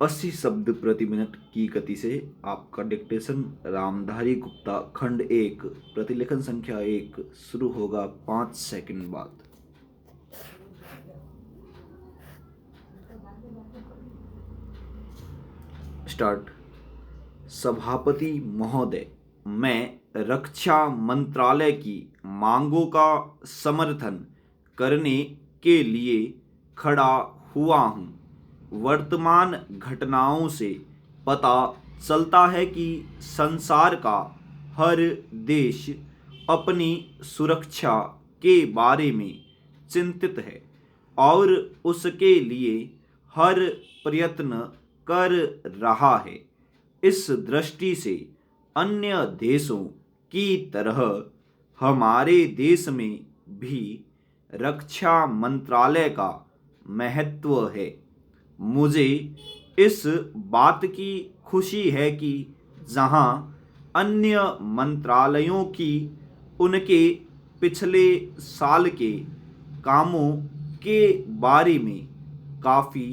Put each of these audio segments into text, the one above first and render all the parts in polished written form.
80 शब्द प्रति मिनट की गति से आपका डिक्टेशन रामधारी गुप्ता खंड 1 प्रतिलेखन संख्या 1 शुरू होगा 5 सेकंड बाद। स्टार्ट। सभापति महोदय, मैं रक्षा मंत्रालय की मांगों का समर्थन करने के लिए खड़ा हुआ हूं। वर्तमान घटनाओं से पता चलता है कि संसार का हर देश अपनी सुरक्षा के बारे में चिंतित है और उसके लिए हर प्रयत्न कर रहा है। इस दृष्टि से अन्य देशों की तरह हमारे देश में भी रक्षा मंत्रालय का महत्व है। मुझे इस बात की खुशी है कि जहां अन्य मंत्रालयों की उनके पिछले साल के कामों के बारे में काफ़ी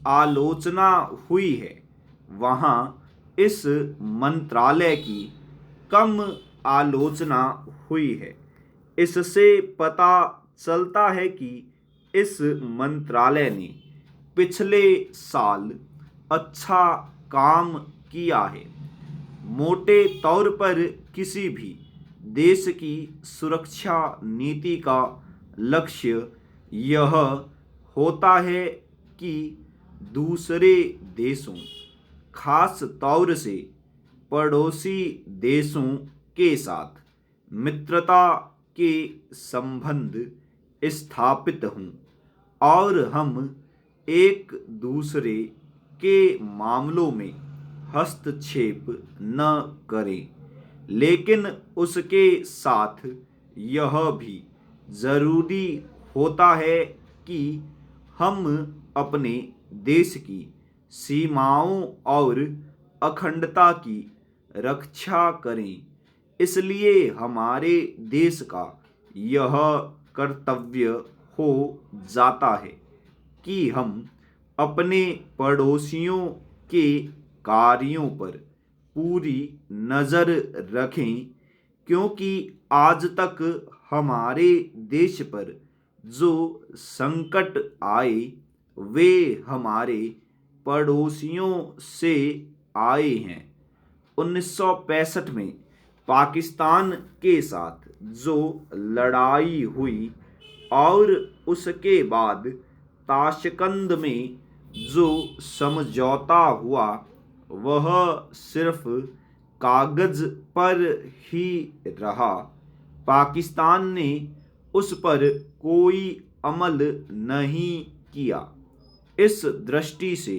आलोचना हुई है, वहाँ इस मंत्रालय की कम आलोचना हुई है। इससे पता चलता है कि इस मंत्रालय ने पिछले साल अच्छा काम किया है। मोटे तौर पर किसी भी देश की सुरक्षा नीति का लक्ष्य यह होता है कि दूसरे देशों, खास तौर से पड़ोसी देशों के साथ मित्रता के संबंध स्थापित हों और हम एक दूसरे के मामलों में हस्तक्षेप न करें। लेकिन उसके साथ यह भी ज़रूरी होता है कि हम अपने देश की सीमाओं और अखंडता की रक्षा करें। इसलिए हमारे देश का यह कर्तव्य हो जाता है कि हम अपने पड़ोसियों के कार्यों पर पूरी नज़र रखें, क्योंकि आज तक हमारे देश पर जो संकट आए वे हमारे पड़ोसियों से आए हैं। 1965 में पाकिस्तान के साथ जो लड़ाई हुई और उसके बाद ताशकंद में जो समझौता हुआ वह सिर्फ कागज पर ही रहा। पाकिस्तान ने उस पर कोई अमल नहीं किया। इस दृष्टि से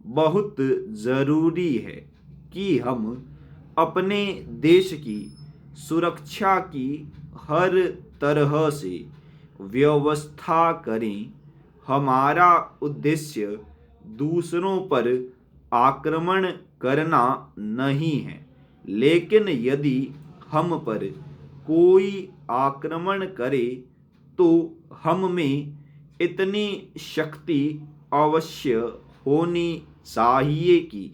बहुत ज़रूरी है कि हम अपने देश की सुरक्षा की हर तरह से व्यवस्था करें। हमारा उद्देश्य दूसरों पर आक्रमण करना नहीं है, लेकिन यदि हम पर कोई आक्रमण करे तो हम में इतनी शक्ति अवश्य होनी चाहिए कि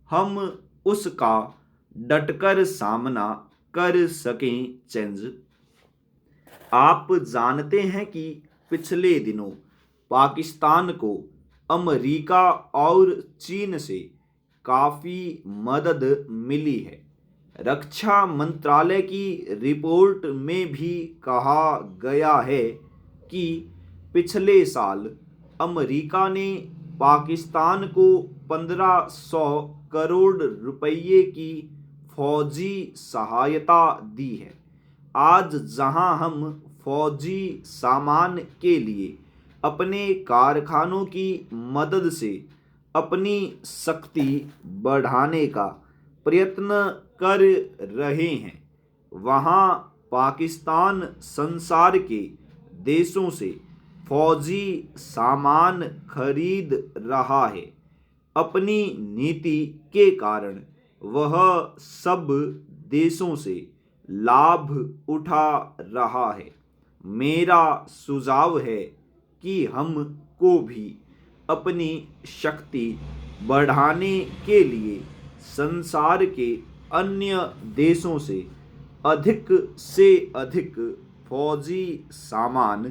हम उसका डटकर सामना कर सकें। चेंज, आप जानते हैं कि पिछले दिनों पाकिस्तान को अमेरिका और चीन से काफ़ी मदद मिली है। रक्षा मंत्रालय की रिपोर्ट में भी कहा गया है कि पिछले साल अमेरिका ने पाकिस्तान को 1500 करोड़ रुपये की फौजी सहायता दी है। आज जहां हम फौजी सामान के लिए अपने कारखानों की मदद से अपनी शक्ति बढ़ाने का प्रयत्न कर रहे हैं, वहां पाकिस्तान संसार के देशों से फौजी सामान खरीद रहा है। अपनी नीति के कारण वह सब देशों से लाभ उठा रहा है। मेरा सुझाव है कि हम को भी अपनी शक्ति बढ़ाने के लिए संसार के अन्य देशों से अधिक फौजी सामान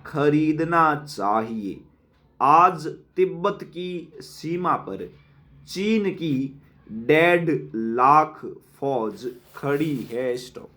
खरीदना चाहिए। आज तिब्बत की सीमा पर चीन की 1.5 लाख फौज खड़ी है। स्टॉप।